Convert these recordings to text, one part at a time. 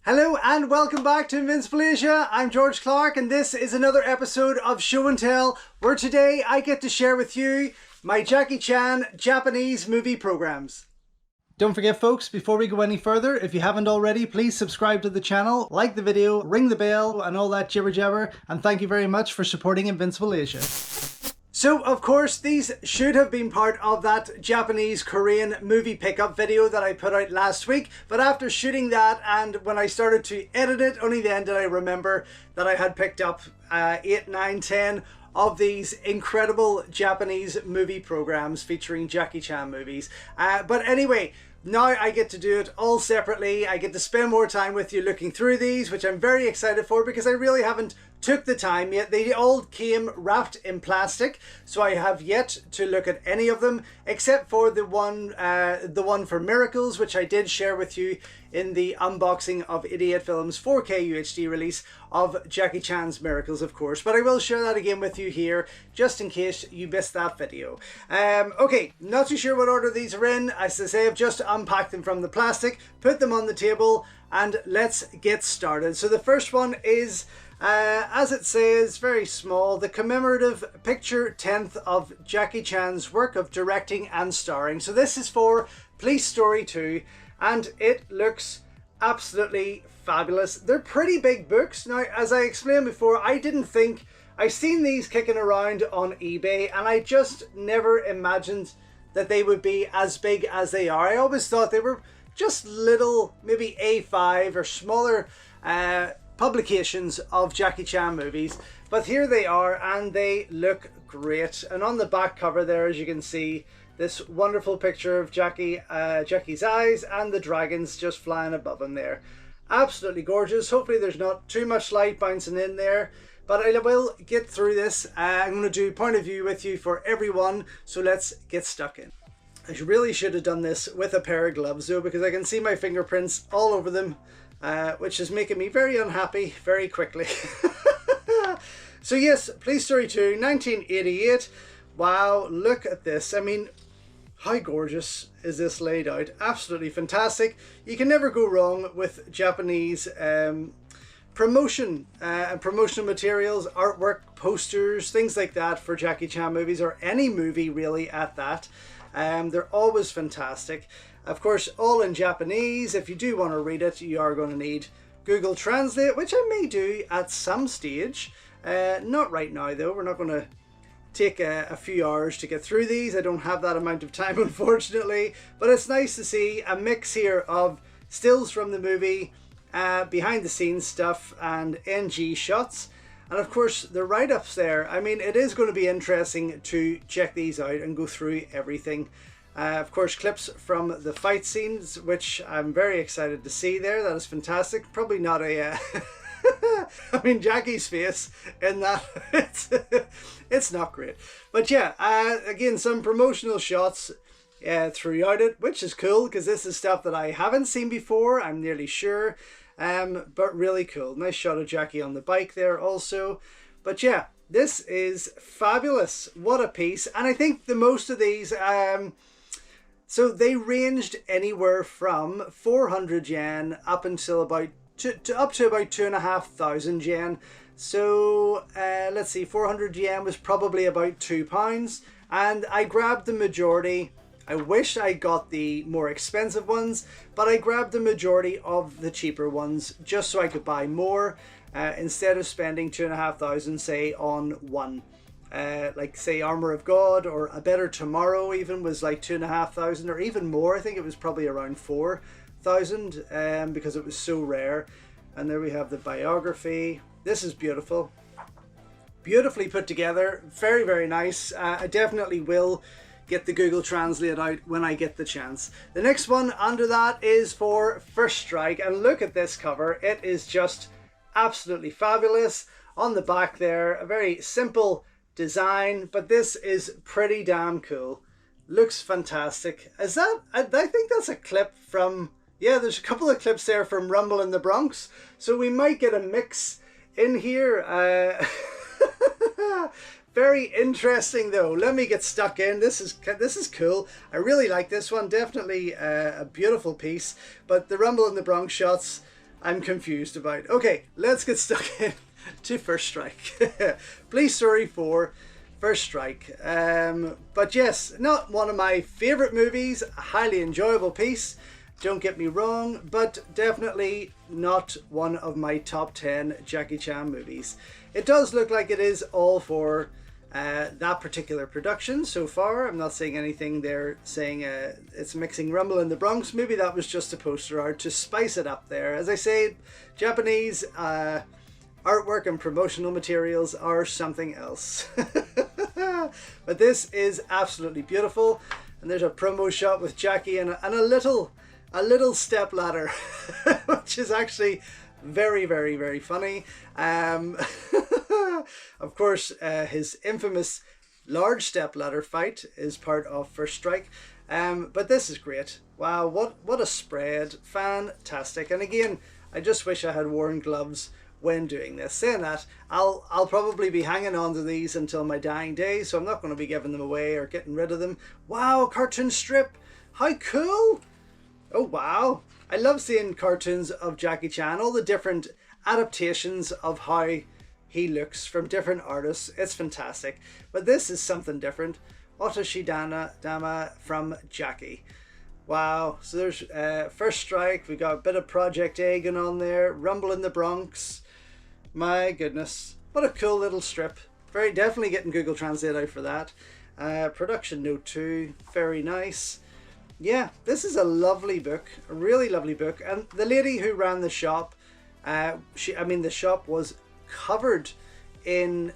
Hello and welcome back to Invincible Asia. I'm George Clark and this is another episode of Show and Tell, where today I get to share with you my Jackie Chan Japanese movie programs. Don't forget folks, before we go any further, if you haven't already, please subscribe to the channel, like the video, ring the bell and all that jibber jabber, and thank you very much for supporting Invincible Asia. So, of course, these should have been part of that Japanese-Korean movie pickup video that I put out last week, but after shooting that and when I started to edit it, only then did I remember that I had picked up 8, 9, 10 of these incredible Japanese movie programs featuring Jackie Chan movies. But anyway, now I get to do it all separately. I get to spend more time with you looking through these, which I'm very excited for because I really haven't took the time yet. They all came wrapped in plastic, so I have yet to look at any of them except for the one for Miracles, which I did share with you in the unboxing of Idiot Films 4K UHD release of Jackie Chan's Miracles, of course. But I will share that again with you here, just in case you missed that video. Okay, not too sure what order these are in. As I say, I've just unpacked them from the plastic, put them on the table, and let's get started. So the first one is, as it says, very small, the commemorative picture 10th of Jackie Chan's work of directing and starring. So this is for Police Story 2, and it looks absolutely fabulous. They're pretty big books. Now, as I explained before, I didn't think, I've seen these kicking around on eBay, and I just never imagined that they would be as big as they are. I always thought they were just little, maybe A5 or smaller publications of Jackie Chan movies, but here they are and they look great. And on the back cover there, as you can see, this wonderful picture of Jackie's eyes and the dragons just flying above him there. Absolutely gorgeous. Hopefully there's not too much light bouncing in there, but I will get through this. I'm going to do point of view with you for everyone, so let's get stuck in. I really should have done this with a pair of gloves though, because I can see my fingerprints all over them, which is making me very unhappy very quickly. So yes, Police Story 2, 1988. Wow, look at this. I mean, how gorgeous is this laid out? Absolutely fantastic. You can never go wrong with Japanese promotion and promotional materials, artwork, posters, things like that for Jackie Chan movies, or any movie really at that. They're always fantastic. Of course, all in Japanese. If you do want to read it, you are going to need Google Translate, which I may do at some stage. Not right now though. We're not going to take a few hours to get through these. I don't have that amount of time, unfortunately. But it's nice to see a mix here of stills from the movie, behind the scenes stuff, and NG shots. And of course, the write-ups there. I mean, it is going to be interesting to check these out and go through everything. Of course, clips from the fight scenes, which I'm very excited to see there. That is fantastic. Probably not a... I mean, Jackie's face in that, it's not great. But yeah, again, some promotional shots throughout it, which is cool because this is stuff that I haven't seen before, I'm nearly sure. But really cool. Nice shot of Jackie on the bike there also. But yeah, this is fabulous. What a piece. And I think the most of these, so they ranged anywhere from 400 yen up until about up to about 2,500 yen. So let's see, 400 yen was probably about £2, and I grabbed the majority. I wish I got the more expensive ones, but I grabbed the majority of the cheaper ones just so I could buy more instead of spending 2,500 say on one. Like say Armor of God or A Better Tomorrow even was like 2,500 or even more. I think it was probably around 4,000 because it was so rare. And there we have the biography. This is beautiful. Beautifully put together. Very, very nice. I definitely will get the Google Translate out when I get the chance. The next one under that is for First Strike, and look at this cover. It is just absolutely fabulous. On the back there, a very simple design, but this is pretty damn cool. Looks fantastic. Is that, I think that's a clip from, yeah, there's a couple of clips there from Rumble in the Bronx, so we might get a mix in here. Very interesting though. Let me get stuck in. This is cool. I really like this one. Definitely a beautiful piece. But the Rumble in the Bronx shots, I'm confused about. Okay, let's get stuck in to First Strike. Police Story 4, First Strike. But yes, not one of my favourite movies, a highly enjoyable piece, don't get me wrong, but definitely not one of my top 10 Jackie Chan movies. It does look like it is all for that particular production so far. I'm not seeing anything there saying it's mixing Rumble in the Bronx. Maybe that was just a poster art to spice it up there. As I say, Japanese artwork and promotional materials are something else. But this is absolutely beautiful. And there's a promo shot with Jackie and a little step ladder, which is actually very, very, very funny. Of course, his infamous large step ladder fight is part of First Strike. But this is great. Wow, what a spread. Fantastic. And again, I just wish I had worn gloves when doing this. Saying that, I'll probably be hanging on to these until my dying day, so I'm not going to be giving them away or getting rid of them. Wow, cartoon strip. How cool. Oh wow, I love seeing cartoons of Jackie Chan, all the different adaptations of how he looks from different artists. It's fantastic. But this is something different. Otoshi Dama from Jackie. Wow, so there's First Strike, we got a bit of Project A going on there, Rumble in the Bronx. My goodness, what a cool little strip. Very definitely getting Google Translate out for that. Production note 2, very nice. Yeah, this is a lovely book, a really lovely book. And the lady who ran the shop, the shop was covered in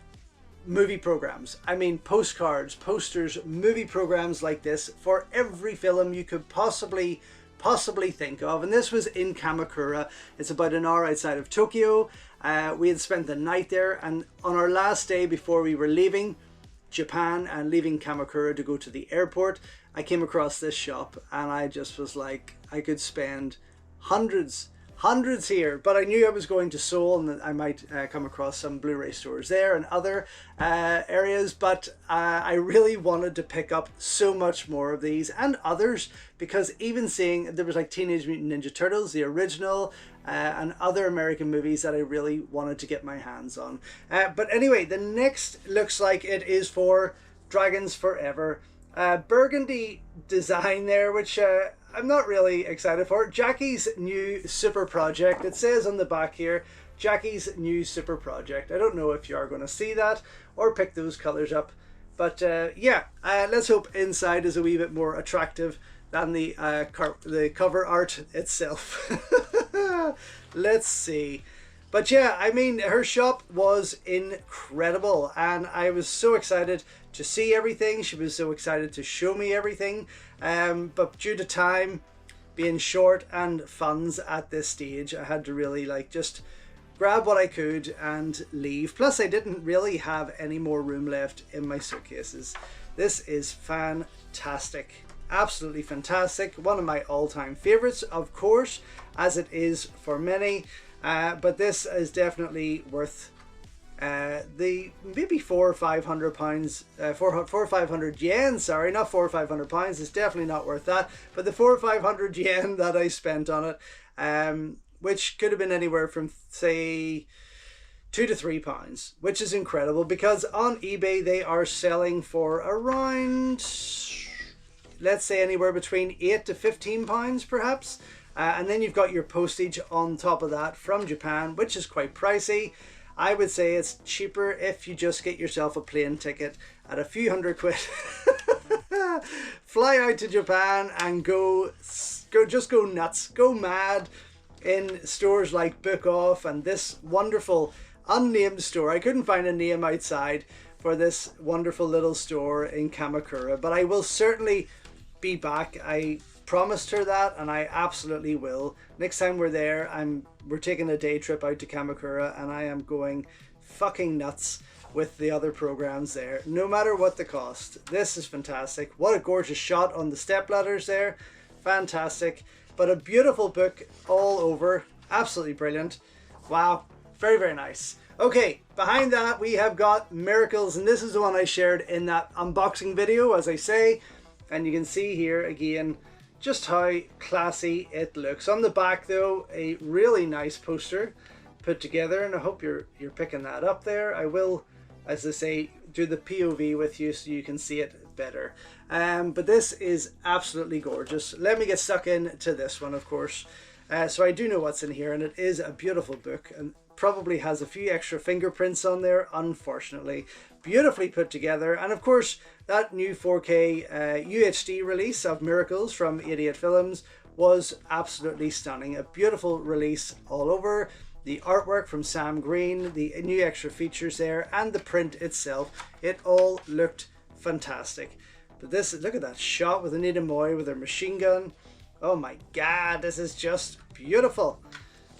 movie programs. I mean, postcards, posters, movie programs like this for every film you could possibly think of. And this was in Kamakura. It's about an hour outside of Tokyo. We had spent the night there, and on our last day before we were leaving Japan and leaving Kamakura to go to the airport, I came across this shop and I just was like, I could spend hundreds here, but I knew I was going to Seoul and that I might come across some Blu-ray stores there and other areas, but I really wanted to pick up so much more of these and others, because even seeing there was like Teenage Mutant Ninja Turtles, the original, and other American movies that I really wanted to get my hands on. But anyway, the next looks like it is for Dragons Forever. Burgundy design there, which I'm not really excited for. Jackie's new super project. It says on the back here, Jackie's new super project. I don't know if you are going to see that or pick those colors up. But yeah, let's hope inside is a wee bit more attractive than the cover art itself. Let's see. But yeah, I mean, her shop was incredible and I was so excited to see everything. She was so excited to show me everything. But due to time being short and funds at this stage, I had to really like just grab what I could and leave. Plus, I didn't really have any more room left in my suitcases. This is fantastic. Absolutely fantastic. One of my all-time favorites, of course, as it is for many. But this is definitely worth the maybe £400 or £500, 400 or 500 yen. Sorry, not £400 or £500. It's definitely not worth that. But the 400 or 500 yen that I spent on it, which could have been anywhere from say £2 to £3, which is incredible because on eBay they are selling for around, let's say, anywhere between £8 to £15 perhaps. And then you've got your postage on top of that from Japan, which is quite pricey. I would say it's cheaper if you just get yourself a plane ticket at a few hundred quid. Fly out to Japan and just go nuts, go mad in stores like Book Off and this wonderful unnamed store. I couldn't find a name outside for this wonderful little store in Kamakura, but I will certainly be back. I promised her that and I absolutely will. Next time we're there, we're taking a day trip out to Kamakura and I am going fucking nuts with the other programs there, no matter what the cost. This is fantastic. What a gorgeous shot on the stepladders there. Fantastic. But a beautiful book all over. Absolutely brilliant. Wow. Very, very nice. Okay, behind that we have got Miracles, and this is the one I shared in that unboxing video, as I say. And you can see here again, just how classy it looks. On the back though, a really nice poster put together, and I hope you're picking that up there. I will, as I say, do the POV with you so you can see it better. But this is absolutely gorgeous. Let me get stuck into this one, of course. So I do know what's in here, and it is a beautiful book, and probably has a few extra fingerprints on there, unfortunately. Beautifully put together, and of course that new 4K UHD release of Miracles from 88 Films was absolutely stunning. A beautiful release all over. The artwork from Sam Green, the new extra features there, and the print itself, it all looked fantastic. But this, look at that shot with Anita Moy with her machine gun. Oh my god, this is just beautiful.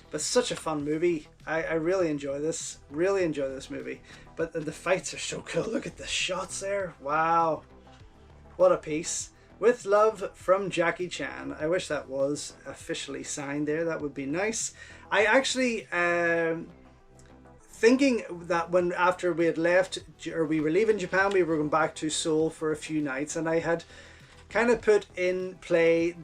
But such a fun movie. I really enjoy this. Really enjoy this movie. But the fights are so cool. Look at the shots there. Wow. What a piece. With love from Jackie Chan. I wish that was officially signed there. That would be nice. I actually, thinking that when after we had left, or we were leaving Japan, we were going back to Seoul for a few nights. And I had kind of put in play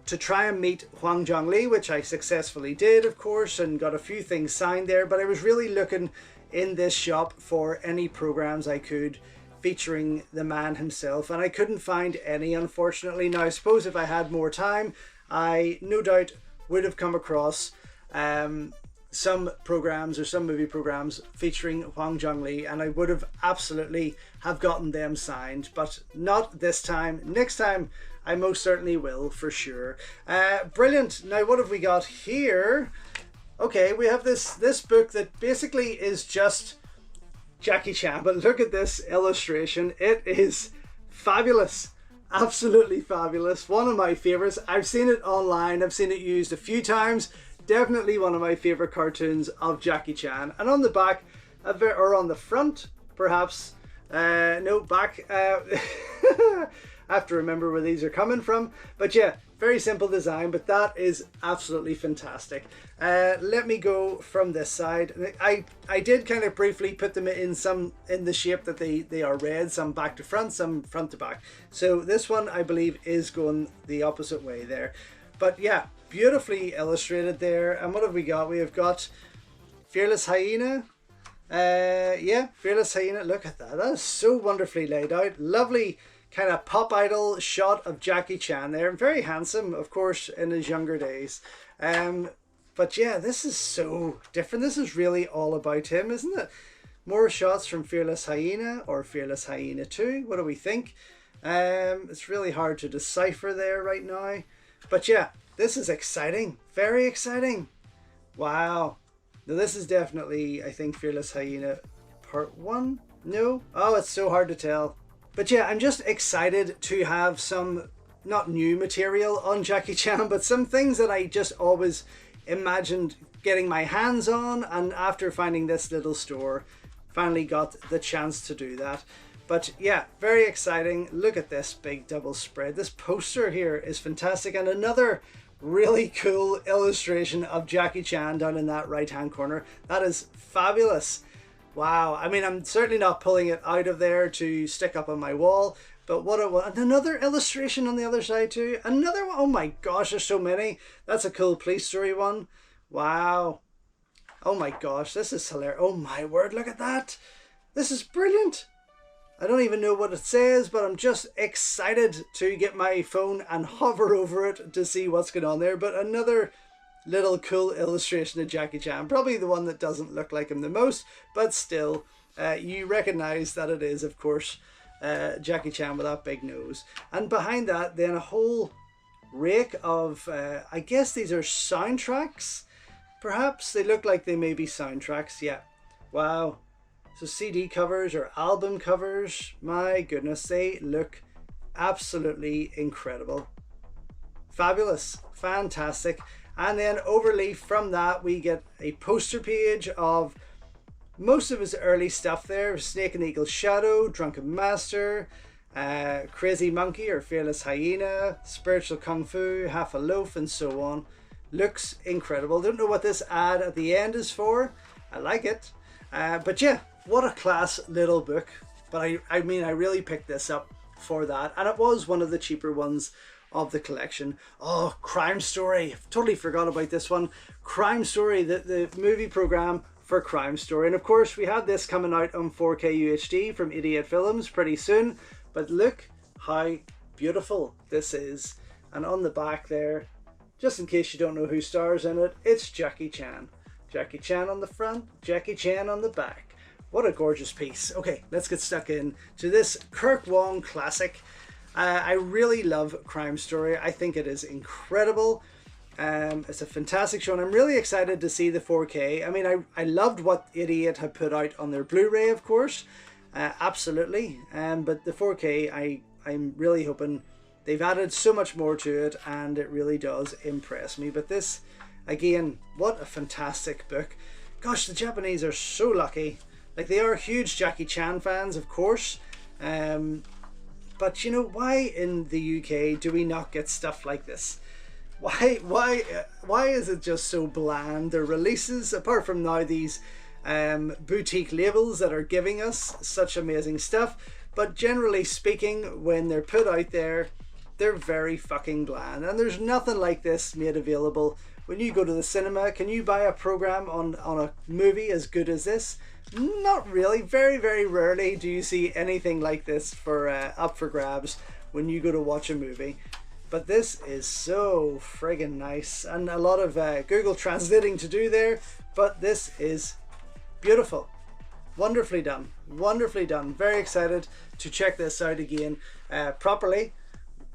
to try and meet Hwang Jung-lee, which I successfully did, of course, and got a few things signed there. But I was really looking in this shop for any programs I could featuring the man himself, and I couldn't find any, unfortunately. Now, I suppose if I had more time, I no doubt would have come across some programs or some movie programs featuring Hwang Jung-lee, and I would have absolutely have gotten them signed, but not this time. Next time I most certainly will, for sure. Brilliant. Now what have we got here? Okay, we have this book that basically is just Jackie Chan, but look at this illustration. It is fabulous. Absolutely fabulous. One of my favorites. I've seen it online. I've seen it used a few times. Definitely one of my favorite cartoons of Jackie Chan. And on the back, or on the front, perhaps, no, back, I have to remember where these are coming from. But yeah, very simple design, but that is absolutely fantastic. Let me go from this side. I did kind of briefly put them in the shape that they are red, some back to front, some front to back. So this one I believe is going the opposite way there. But yeah, beautifully illustrated there. And what have we got? We have got Fearless Hyena. Yeah, Fearless Hyena. Look at that. That is so wonderfully laid out. Lovely kind of pop idol shot of Jackie Chan there. Very handsome, of course, in his younger days. But yeah, this is so different. This is really all about him, isn't it? More shots from Fearless Hyena or Fearless Hyena 2. What do we think? It's really hard to decipher there right now. But yeah, this is exciting. Very exciting. Wow. Now this is definitely, I think, Fearless Hyena Part 1? No? Oh, it's so hard to tell. But yeah, I'm just excited to have some, not new material on Jackie Chan, but some things that I just always imagined getting my hands on, and after finding this little store, finally got the chance to do that. But yeah, very exciting. Look at this big double spread. This poster here is fantastic, and another really cool illustration of Jackie Chan down in that right hand corner. That is fabulous. Wow. I mean, I'm certainly not pulling it out of there to stick up on my wall, but what it was. And another illustration on the other side too. Another one. Oh my gosh, there's so many. That's a cool police story one. Wow. Oh my gosh, this is hilarious. Oh my word, look at that. This is brilliant. I don't even know what it says, but I'm just excited to get my phone and hover over it to see what's going on there. But another little cool illustration of Jackie Chan. Probably the one that doesn't look like him the most, but still, you recognize that it is, of course, Jackie Chan with that big nose. And behind that, then a whole rake of, I guess these are soundtracks. Perhaps they look like they may be soundtracks. Yeah. Wow. So CD covers or album covers, my goodness, they look absolutely incredible. Fabulous, fantastic. And then overleaf from that, we get a poster page of most of his early stuff there. Snake and Eagle Shadow, Drunken Master, Crazy Monkey or Fearless Hyena, Spiritual Kung Fu, Half a Loaf, and so on. Looks incredible. Don't know what this ad at the end is for. I like it. But yeah, what a class little book. But I mean, I really picked this up for that. And it was one of the cheaper ones of the collection. Oh, Crime Story. Totally forgot about this one. Crime Story, the movie program for Crime Story. And of course, we had this coming out on 4K UHD from 88 Films pretty soon. But look how beautiful this is. And on the back there, just in case you don't know who stars in it, it's Jackie Chan. Jackie Chan on the front, Jackie Chan on the back. What a gorgeous piece. Okay, let's get stuck in to this Kirk Wong classic. I really love Crime Story. I think it is incredible. It's a fantastic show, and I'm really excited to see the 4K. I mean, I loved what 88 had put out on their Blu-ray, of course. Absolutely. But the 4K, I'm really hoping they've added so much more to it, and it really does impress me. But this, again, what a fantastic book. Gosh, the Japanese are so lucky. Like, they are huge Jackie Chan fans, of course. But you know, why in the UK do we not get stuff like this? Why is it just so bland? Their releases, apart from now these boutique labels that are giving us such amazing stuff, but generally speaking, when they're put out there, they're very fucking bland. And there's nothing like this made available. When you go to the cinema, can you buy a program on a movie as good as this? Not really. Very, very rarely do you see anything like this for up for grabs when you go to watch a movie. But this is so friggin' nice, and a lot of Google translating to do there, but this is beautiful. Wonderfully done. Wonderfully done. Very excited to check this out again properly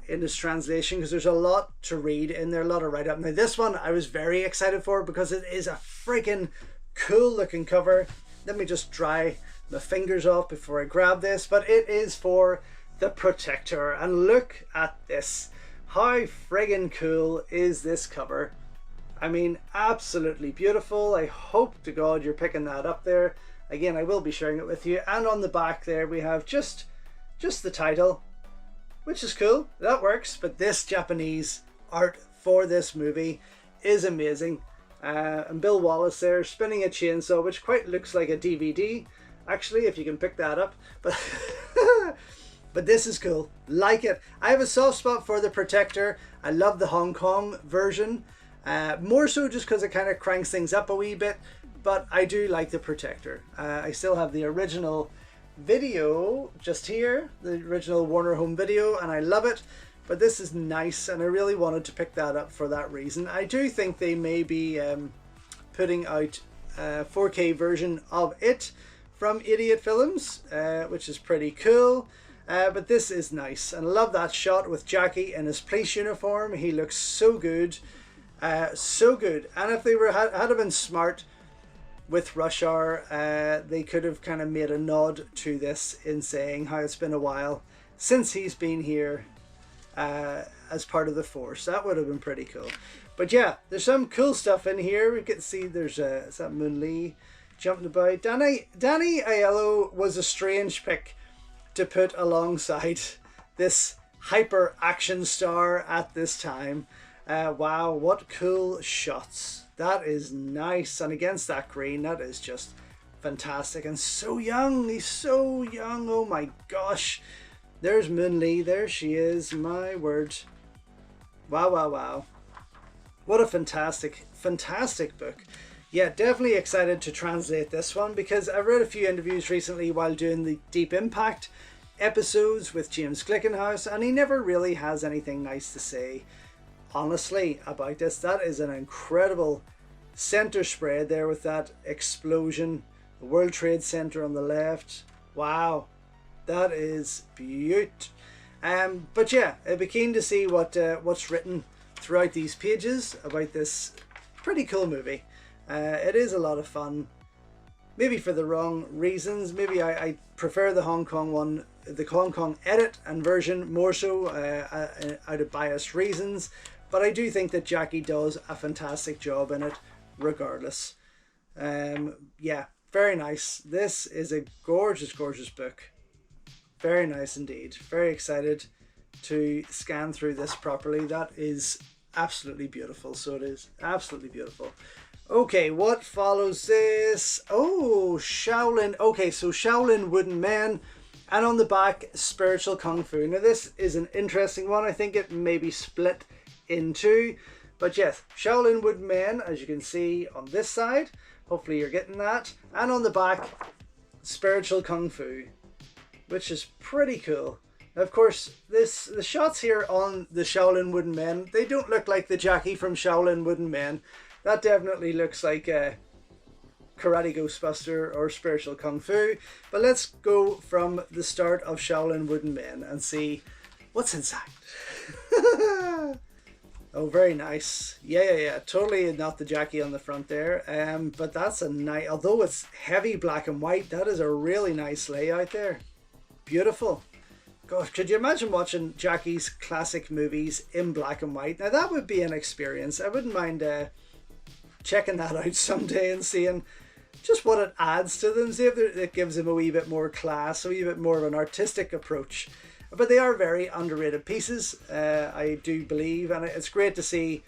in this translation, because there's a lot to read in there, a lot of write-up. Now this one I was very excited for because it is a freaking cool looking cover. Let me just dry my fingers off before I grab this, but it is for The Protector, and look at this. How friggin' cool is this cover? I mean, absolutely beautiful. I hope to God you're picking that up there. Again, I will be sharing it with you. And on the back there we have just the title, which is cool. That works. But this Japanese art for this movie is amazing. And Bill Wallace there spinning a chainsaw, which quite looks like a DVD, actually, if you can pick that up. But but this is cool. Like it. I have a soft spot for The Protector. I love the Hong Kong version. More so just because it kind of cranks things up a wee bit. But I do like The Protector. I still have the original video just here. The original Warner Home Video. And I love it. But this is nice. And I really wanted to pick that up for that reason. I do think they may be putting out a 4K version of it from 88 Films. Which is pretty cool. But this is nice, and I love that shot with Jackie in his police uniform. He looks so good, so good. And if they had been smart with Rush Hour, they could have kind of made a nod to this in saying how it's been a while since he's been here as part of the Force. That would have been pretty cool. But yeah, there's some cool stuff in here. We can see there's is that Moon Lee jumping about. Danny Aiello was a strange pick to put alongside this hyper action star at this time. Wow, what cool shots. That is nice, and against that green, that is just fantastic. And so young, he's so young. Oh my gosh. There's Moon Lee, there she is, my word. Wow, wow, wow. What a fantastic book. Yeah, definitely excited to translate this one, because I read a few interviews recently while doing the Deep Impact episodes with James Glickenhaus, and he never really has anything nice to say, honestly, about this. That is an incredible center spread there with that explosion, the World Trade Center on the left. Wow, that is beaut. But yeah, I'd be keen to see what's written throughout these pages about this pretty cool movie. It is a lot of fun, maybe for the wrong reasons. Maybe I prefer the Hong Kong one, the Hong Kong edit and version more so out of biased reasons. But I do think that Jackie does a fantastic job in it regardless. Yeah, very nice. This is a gorgeous, gorgeous book. Very nice indeed. Very excited to scan through this properly. That is absolutely beautiful. So it is absolutely beautiful. Okay, what follows this? Oh, Shaolin. Okay, so Shaolin Wooden Men. And on the back, Spiritual Kung Fu. Now this is an interesting one. I think it may be split in two. But yes, Shaolin Wooden Men, as you can see on this side. Hopefully you're getting that. And on the back, Spiritual Kung Fu, which is pretty cool. Now, of course, the shots here on the Shaolin Wooden Men, they don't look like the Jackie from Shaolin Wooden Men. That definitely looks like a Karate Ghostbuster or Spiritual Kung Fu. But let's go from the start of Shaolin Wooden Men and see what's inside. Oh, very nice. Yeah. Totally not the Jackie on the front there. But that's a nice, although it's heavy black and white, that is a really nice layout there. Beautiful. God, could you imagine watching Jackie's classic movies in black and white? Now that would be an experience. I wouldn't mind checking that out someday and seeing just what it adds to them. See if it gives them a wee bit more class, a wee bit more of an artistic approach. But they are very underrated pieces, I do believe, and it's great to see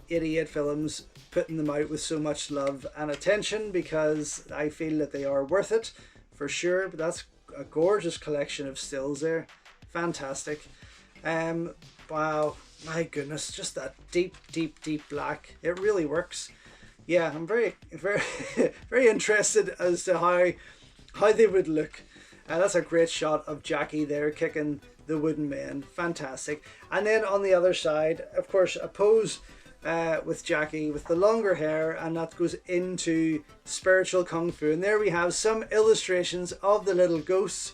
88 Films putting them out with so much love and attention, because I feel that they are worth it for sure. But that's a gorgeous collection of stills there. Fantastic. Wow, my goodness, just that deep black. It really works. Yeah, I'm very very interested as to how they would look. That's a great shot of Jackie there kicking the wooden men. Fantastic. And then on the other side, of course, a pose with Jackie with the longer hair, and that goes into Spiritual Kung Fu. And there we have some illustrations of the little ghosts.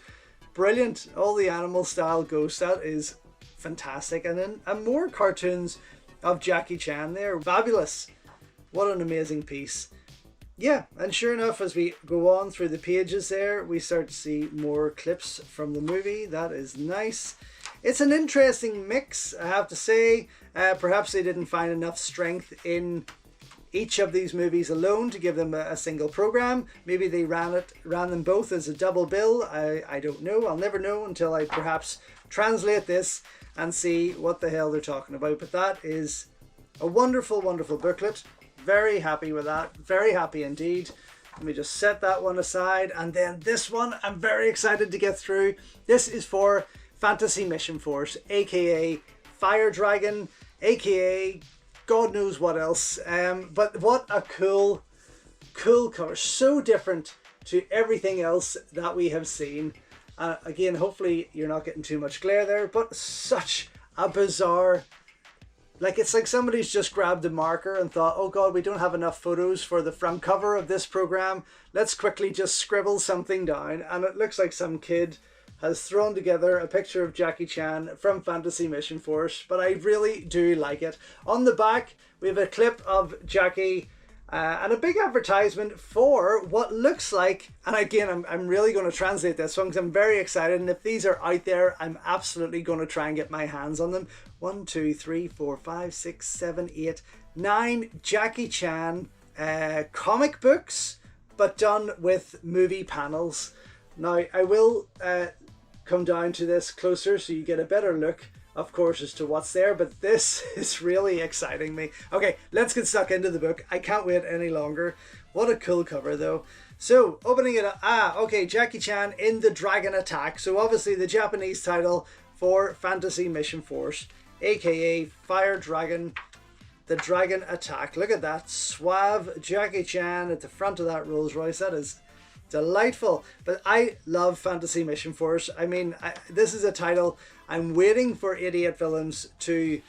Brilliant. All the animal style ghosts. That is fantastic. And then more cartoons of Jackie Chan there. Fabulous. What an amazing piece. Yeah, and sure enough, as we go on through the pages there, we start to see more clips from the movie. That is nice. It's an interesting mix, I have to say. Perhaps they didn't find enough strength in each of these movies alone to give them a single program. Maybe they ran them both as a double bill. I don't know. I'll never know until I perhaps translate this and see what the hell they're talking about. But that is a wonderful booklet. Very happy with that. Very happy indeed. Let me just set that one aside. And then this one I'm very excited to get through. This is for Fantasy Mission Force, aka Fire Dragon, aka God knows what else. But what a cool cover. So different to everything else that we have seen. Again, hopefully you're not getting too much glare there, but such a bizarre... Like, it's like somebody's just grabbed a marker and thought, oh God, we don't have enough photos for the front cover of this program. Let's quickly just scribble something down. And it looks like some kid has thrown together a picture of Jackie Chan from Fantasy Mission Force. But I really do like it. On the back, we have a clip of Jackie and a big advertisement for what looks like, and again, I'm really going to translate this one because I'm very excited, and if these are out there, I'm absolutely going to try and get my hands on them. 1, 2, 3, 4, 5, 6, 7, 8, 9 Jackie Chan comic books, but done with movie panels. Now, I will come down to this closer so you get a better look, of course, as to what's there, but this is really exciting me. Okay, let's get stuck into the book. I can't wait any longer. What a cool cover though. So, opening it up, okay, Jackie Chan in the Dragon Attack. So obviously the Japanese title for Fantasy Mission Force, aka Fire Dragon, the Dragon Attack. Look at that, suave Jackie Chan at the front of that Rolls Royce. That is delightful. But I love Fantasy Mission Force. I mean, this is a title I'm waiting for 88 Films to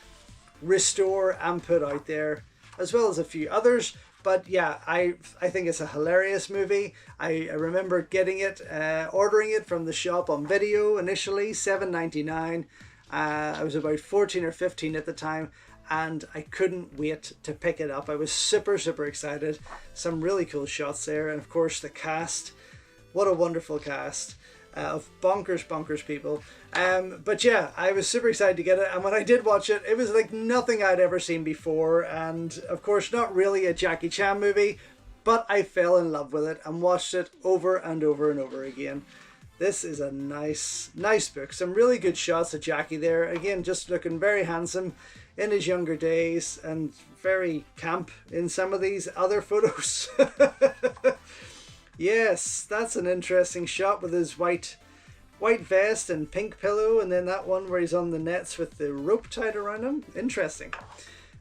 restore and put out there, as well as a few others. But yeah, I think it's a hilarious movie. I remember getting it, ordering it from the shop on video initially, $7.99. I was about 14 or 15 at the time, and I couldn't wait to pick it up. I was super excited. Some really cool shots there, and of course the cast. What a wonderful cast of bonkers people. But yeah, I was super excited to get it, and when I did watch it, it was like nothing I'd ever seen before, and of course not really a Jackie Chan movie, but I fell in love with it and watched it over and over again. This is a nice book. Some really good shots of Jackie there. Again, just looking very handsome in his younger days, and very camp in some of these other photos. Yes, that's an interesting shot with his white white vest and pink pillow, and then that one where he's on the nets with the rope tied around him. Interesting.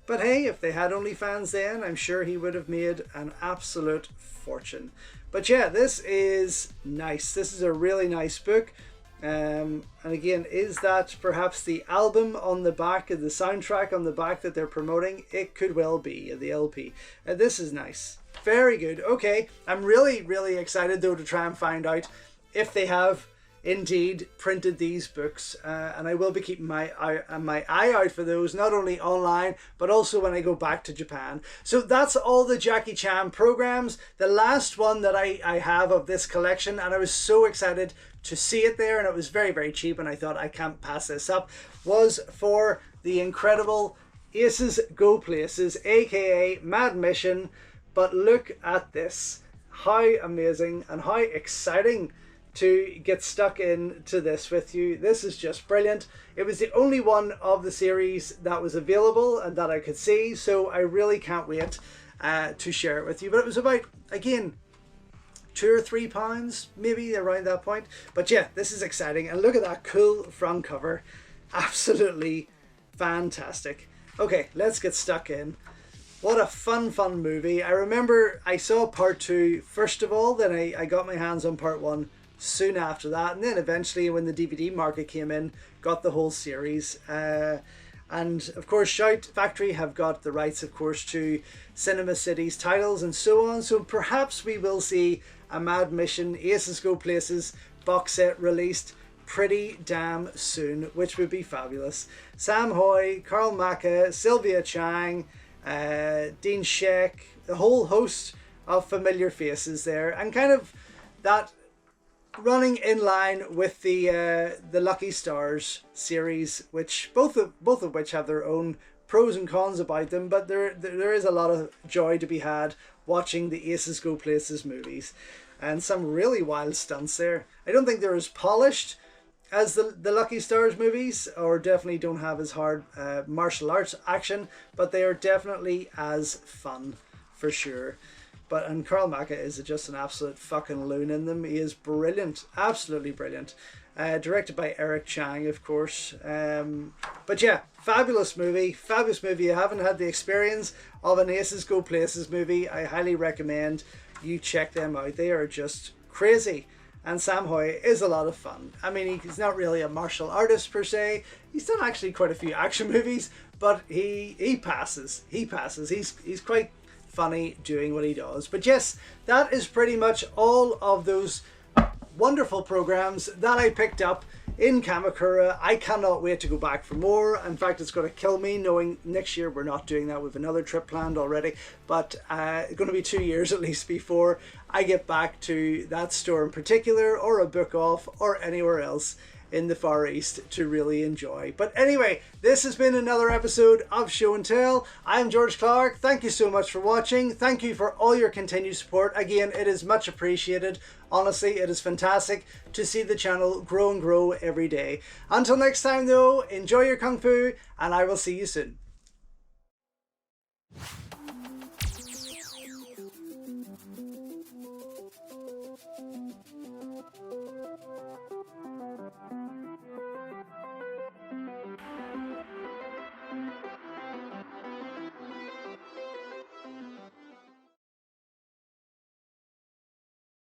But hey, if they had OnlyFans then, I'm sure he would have made an absolute fortune. But yeah, this is nice. This is a really nice book. And again, is that perhaps the album on the back of the soundtrack on the back that they're promoting? It could well be, the LP. This is nice. Very good. Okay, I'm really excited though to try and find out if they have indeed printed these books, and I will be keeping my eye out for those, not only online but also when I go back to Japan. So that's all the Jackie Chan programs. The last one that I have of this collection, and I was so excited to see it there, and it was very cheap, and I thought I can't pass this up, was for the incredible Aces Go Places, aka Mad Mission. But look at this, how amazing and how exciting to get stuck into this with you. This is just brilliant. It was the only one of the series that was available and that I could see, so I really can't wait to share it with you. But it was about, again, £2 or £3, maybe around that point. But yeah, this is exciting, and look at that cool front cover. Absolutely fantastic. Okay, let's get stuck in. What a fun movie. I remember I saw part 2 first of all, then I got my hands on part 1 soon after that, and then eventually when the DVD market came in, got the whole series. And of course Shout Factory have got the rights, of course, to Cinema City's titles and so on, so perhaps we will see a Mad Mission Aces Go Places box set released pretty damn soon, which would be fabulous. Sam Hoy, Carl Maka, Sylvia Chang, Dean Sheck, the whole host of familiar faces there, and kind of that running in line with the Lucky Stars series, which both of which have their own pros and cons about them, but there is a lot of joy to be had watching the Aces Go Places movies, and some really wild stunts there. I don't think they're as polished as the Lucky Stars movies, or definitely don't have as hard martial arts action, but they are definitely as fun for sure. And Carl Maka is just an absolute fucking loon in them. He is brilliant, absolutely brilliant. Directed by Eric Chang, of course. But yeah, fabulous movie. If you haven't had the experience of an Aces Go Places movie, I highly recommend you check them out. They are just crazy. And Sam Hoy is a lot of fun. I mean, he's not really a martial artist per se. He's done actually quite a few action movies, but he passes. He's quite funny doing what he does. But yes, that is pretty much all of those wonderful programs that I picked up in Kamakura. I cannot wait to go back for more. In fact, it's going to kill me knowing next year we're not doing that. We've another trip planned already, but it's going to be 2 years at least before I get back to that store in particular, or a book off, or anywhere else in the Far East to really enjoy. But anyway, this has been another episode of Show and Tell. I'm George Clark. Thank you so much for watching. Thank you for all your continued support. Again, it is much appreciated. Honestly, it is fantastic to see the channel grow and grow every day. Until next time though, enjoy your Kung Fu, and I will see you soon.